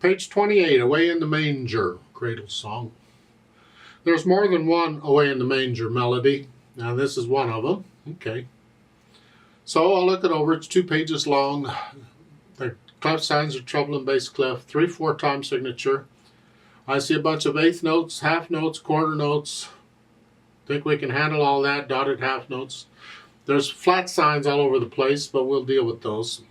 Page 28, Away in the Manger, cradle song. There's more than one Away in the Manger melody. Now this is one of them. Okay. So I'll look it over. It's 2 pages long. The clef signs are treble and bass clef, 3/4 time signature. I see a bunch of eighth notes, half notes, quarter notes. Think we can handle all that, dotted half notes. There's flat signs all over the place, but we'll deal with those.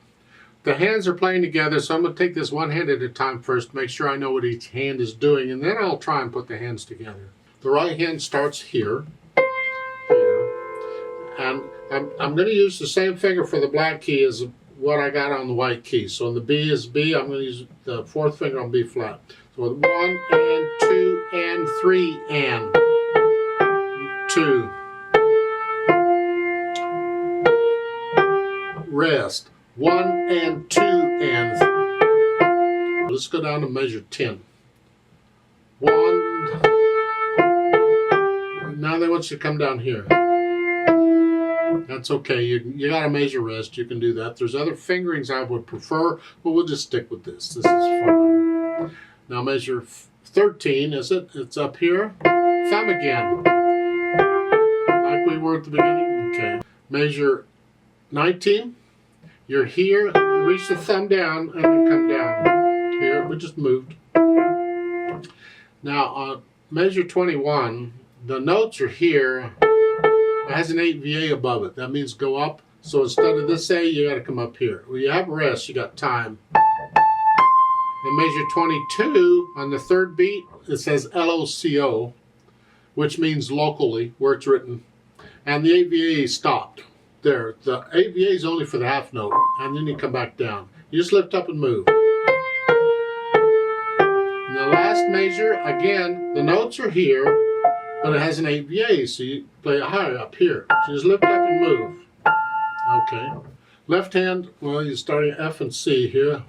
The hands are playing together, so I'm going to take this one hand at a time first, make sure I know what each hand is doing, and then I'll try and put the hands together. The right hand starts here, and I'm going to use the same finger for the black key as what I got on the white key. So the B is B, I'm going to use the 4th finger on B flat. So 1 and 2 and 3 and 2. Rest. 1 and 2 and. Let's go down to measure 10. 1. Now they want you to come down here. That's okay. You got to measure rest. You can do that. There's other fingerings I would prefer, but we'll just stick with this. This is fine. Now measure 13, is it? It's up here. Thumb again. Like we were at the beginning. Okay. Measure 19. You're here. Reach the thumb down and then come down. Here. We just moved. Now measure 21. The notes are here. It has an 8 VA above it. That means go up. So instead of this A, you got to come up here. When you have rest, you got time. And measure 22 on the 3rd beat, it says LOCO, which means locally, where it's written. And the 8 VA stopped. There. The 8 VA is only for the half note. And then you come back down. You just lift up and move. And the last measure, again, the notes are here, but it has an 8 VA, so you play it higher up here. So you just lift up and move. Okay. Left hand, well, you're starting F and C here.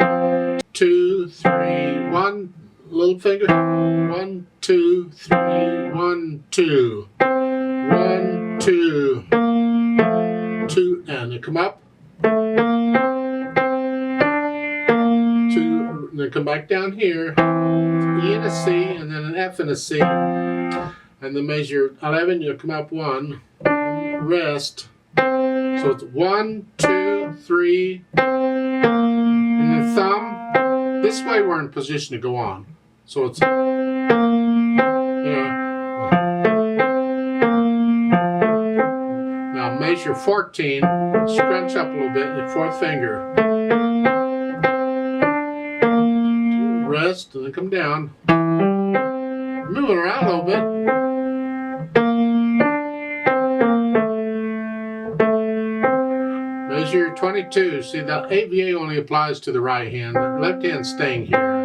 2, 3, 1, little finger. 1, 2, 3, 1, 2. 1, 2, 2, and you come up. 2, and then come back down here. E and a C, and then an F and a C. And then measure 11, you come up 1, rest. So it's 1, 2, 3, and then thumb. This way we're in position to go on. So it's, Now measure 14, scrunch up a little bit, your 4th finger. Rest, and then come down. Moving around a little bit. Measure 22. See, the AVA only applies to the right hand. The left hand's staying here.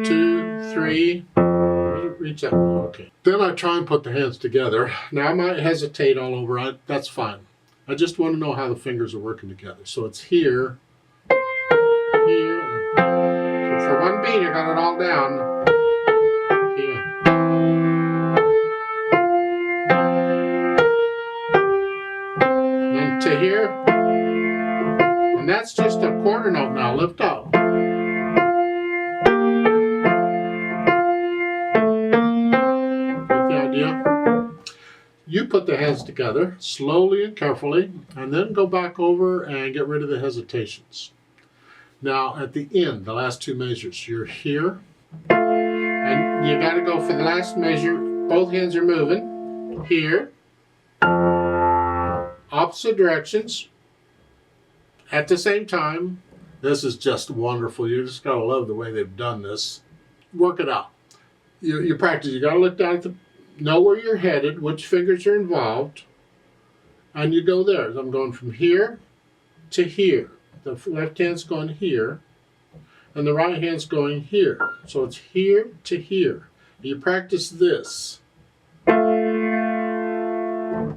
2, 3. Reach up. Okay. Then I try and put the hands together. Now I might hesitate all over. That's fine. I just want to know how the fingers are working together. So it's here, here. So for one beat, I got it all down. Here. Then to here. And that's just a quarter note now. Lift up. You put the hands together slowly and carefully, and then go back over and get rid of the hesitations. Now at the end, the last 2 measures, you're here, and you got to go for the last measure. Both hands are moving. Here, opposite directions, at the same time. This is just wonderful. You just got to love the way they've done this. Work it out. You practice. You got to look down at the, know where you're headed, which fingers are involved, and you go there. I'm going from here to here. The left hand's going here, and the right hand's going here. So it's here to here. You practice this. And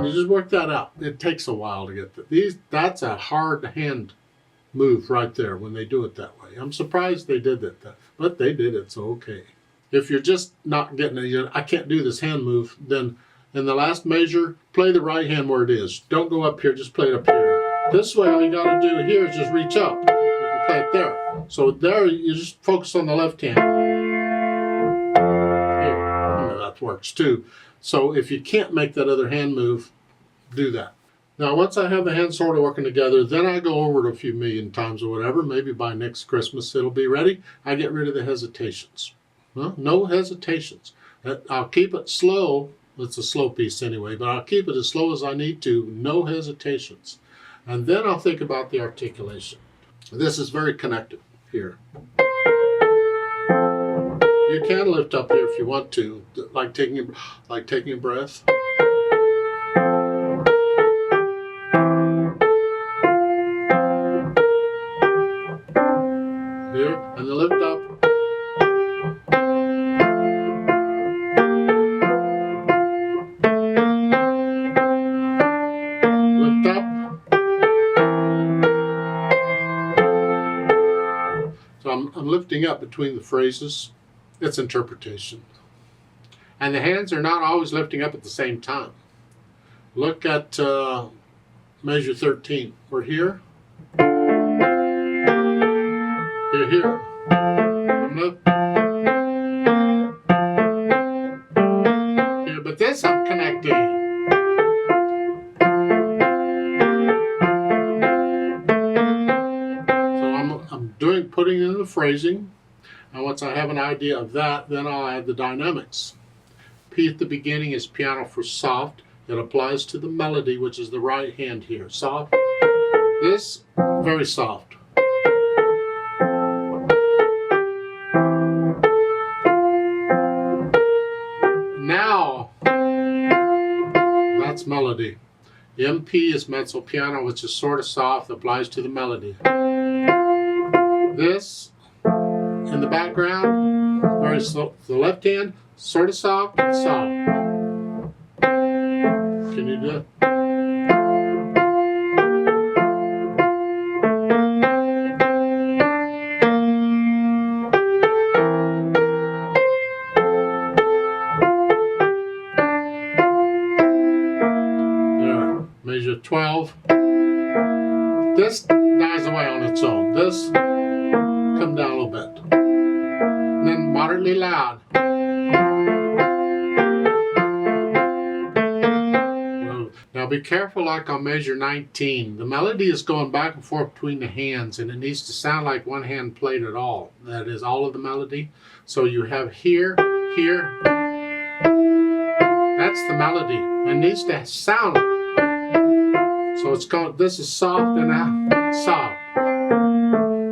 you just work that out. It takes a while to get these. That's a hard hand move right there when they do it that way. I'm surprised they did that, but they did it, so okay. If you're just not getting it, I can't do this hand move, then in the last measure, play the right hand where it is. Don't go up here, just play it up here. This way, all you got to do here is just reach up. play it there. So there, you just focus on the left hand. Here, that works too. So if you can't make that other hand move, do that. Now, once I have the hands sort of working together, then I go over it a few million times or whatever. Maybe by next Christmas it'll be ready. I get rid of the hesitations. Well, no hesitations. I'll keep it slow. It's a slow piece anyway, but I'll keep it as slow as I need to. No hesitations. And then I'll think about the articulation. This is very connected here. You can lift up here if you want to, like taking a breath. Here, and then lift up. Lift up. So I'm lifting up between the phrases. It's interpretation. And the hands are not always lifting up at the same time. Look at measure 13. We're here. You're here. Here, but this I'm connecting. So I'm putting in the phrasing. And once I have an idea of that, then I'll add the dynamics. P at the beginning is piano for soft. It applies to the melody, which is the right hand here. Soft. This, very soft. Now, that's melody. MP is mezzo piano, which is sort of soft, applies to the melody. This, in the background, very slow. The left hand, sort of soft, soft. Can you do it? There, measure 12. This dies away on its own. This, come down a little bit. And then moderately loud. Now be careful, like on measure 19. The melody is going back and forth between the hands, and it needs to sound like one hand played it all. That is all of the melody. So you have here, here. That's the melody. It needs to sound. So it's going, this is soft and soft.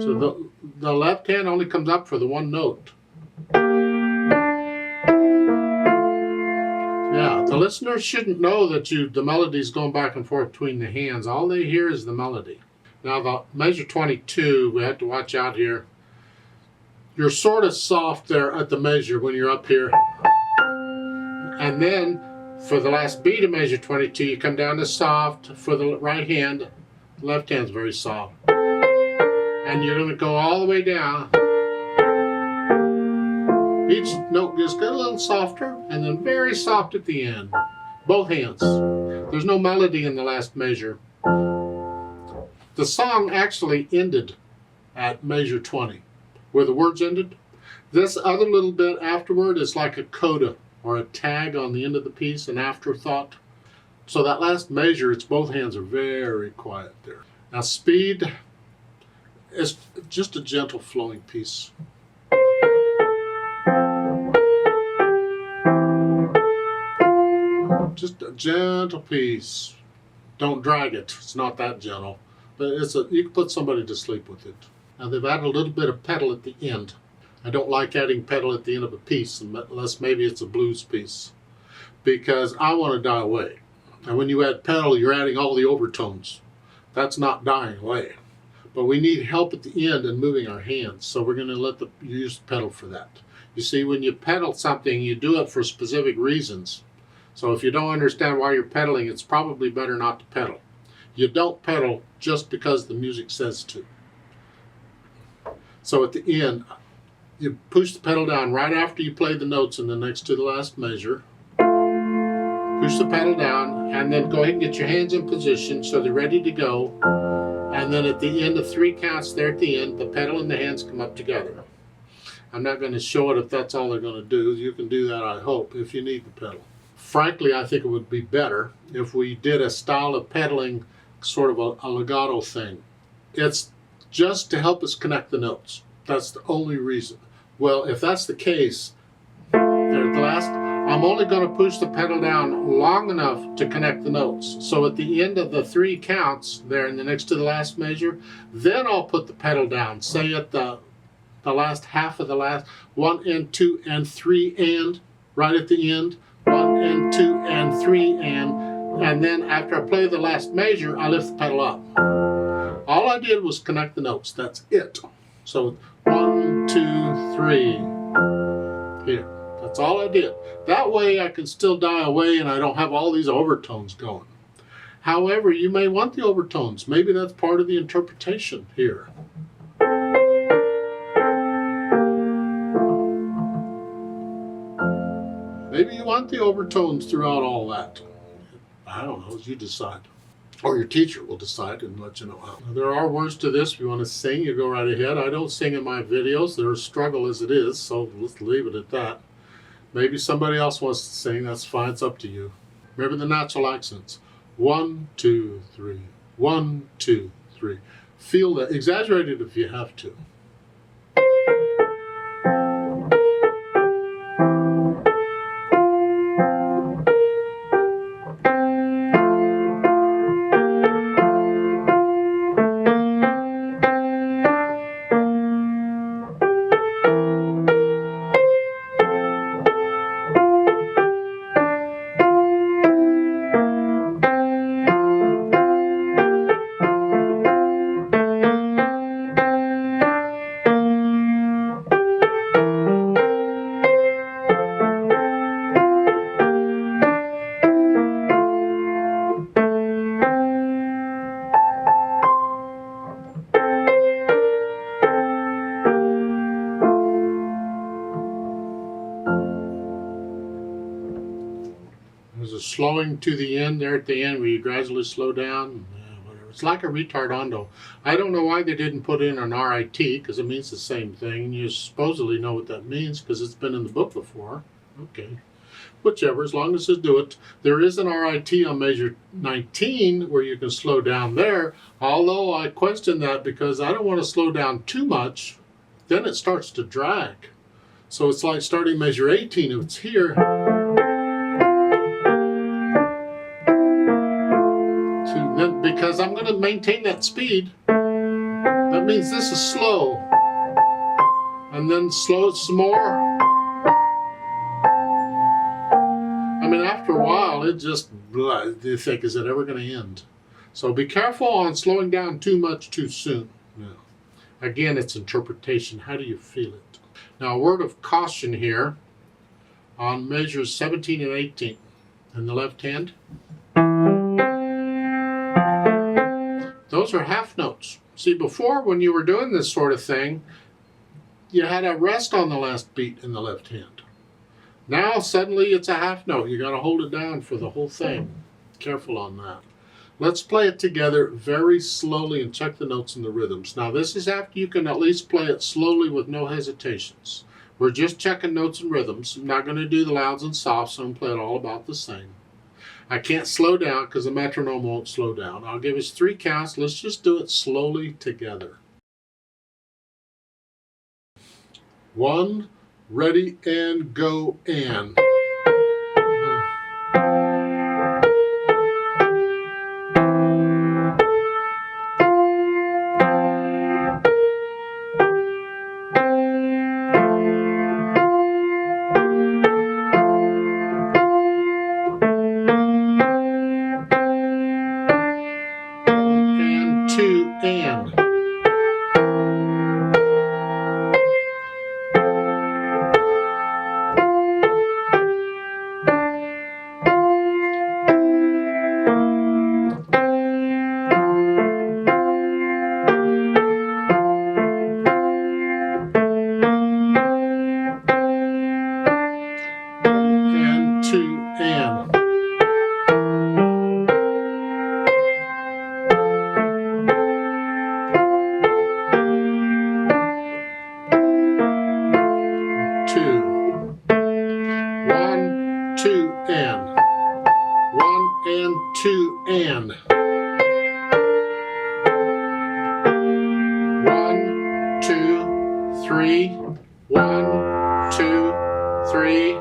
So the left hand only comes up for the one note. Yeah, the listener shouldn't know that the melody's going back and forth between the hands. All they hear is the melody. Now the measure 22, we have to watch out here. You're sort of soft there at the measure when you're up here. And then for the last beat of measure 22, you come down to soft for the right hand. The left hand's very soft. And you're going to go all the way down. Each note just get a little softer and then very soft at the end. Both hands. There's no melody in the last measure. The song actually ended at measure 20, where the words ended. This other little bit afterward is like a coda or a tag on the end of the piece, an afterthought. So that last measure, it's both hands are very quiet there. Now speed is just a gentle flowing piece. Just a gentle piece. Don't drag it. It's not that gentle. But you can put somebody to sleep with it. Now they've added a little bit of pedal at the end. I don't like adding pedal at the end of a piece unless maybe it's a blues piece, because I want to die away. And when you add pedal, you're adding all the overtones. That's not dying away. But we need help at the end in moving our hands, so we're going to use the pedal for that. You see, when you pedal something, you do it for specific reasons. So if you don't understand why you're pedaling, it's probably better not to pedal. You don't pedal just because the music says to. So at the end, you push the pedal down right after you play the notes in the next to the last measure. Push the pedal down and then go ahead and get your hands in position so they're ready to go. and then at the end of 3 counts there at the end, the pedal and the hands come up together. I'm not going to show it if that's all they're going to do. You can do that, I hope, if you need the pedal. Frankly, I think it would be better if we did a style of pedaling, sort of a legato thing. It's just to help us connect the notes. That's the only reason. Well, if that's the case, I'm only going to push the pedal down long enough to connect the notes. So at the end of the 3 counts there in the next to the last measure, then I'll put the pedal down, say at the last half of the last 1 and 2 and 3 and right at the end, 1 and 2 and 3 and then after I play the last measure, I lift the pedal up. All I did was connect the notes. That's it. So 1, 2, 3 here. That's all I did. That way I can still die away and I don't have all these overtones going. However, you may want the overtones. Maybe that's part of the interpretation here. Maybe you want the overtones throughout all that. I don't know, you decide. Or your teacher will decide and let you know how. Now, there are words to this. If you want to sing, you go right ahead. I don't sing in my videos. They're a struggle as it is, so let's leave it at that. Maybe somebody else wants to sing. That's fine. It's up to you. Remember the natural accents. 1, 2, 3. 1, 2, 3. Feel that. Exaggerate it if you have to. There's a slowing to the end there at the end where you gradually slow down. Whatever. It's like a retardando. I don't know why they didn't put in an RIT because it means the same thing. You supposedly know what that means because it's been in the book before. Okay. Whichever, as long as they do it. There is an RIT on measure 19 where you can slow down there, although I question that because I don't want to slow down too much. Then it starts to drag. So it's like starting measure 18 if it's here. Because I'm going to maintain that speed. That means this is slow. And then slow it some more. I mean, after a while, it just, you think, is it ever going to end? So be careful on slowing down too much too soon. Yeah. Again, it's interpretation. How do you feel it? Now, a word of caution here on measures 17 and 18 in the left hand. Those are half notes. See, before when you were doing this sort of thing, you had a rest on the last beat in the left hand. Now suddenly it's a half note. You got to hold it down for the whole thing. Careful on that. Let's play it together very slowly and check the notes and the rhythms. Now this is after you can at least play it slowly with no hesitations. We're just checking notes and rhythms. I'm not going to do the louds and softs, so I'm going to play it all about the same. I can't slow down because the metronome won't slow down. I'll give us 3 counts. Let's just do it slowly together. 1, ready, and go, and. hand. 1, 2, 3. 1, 2, 3.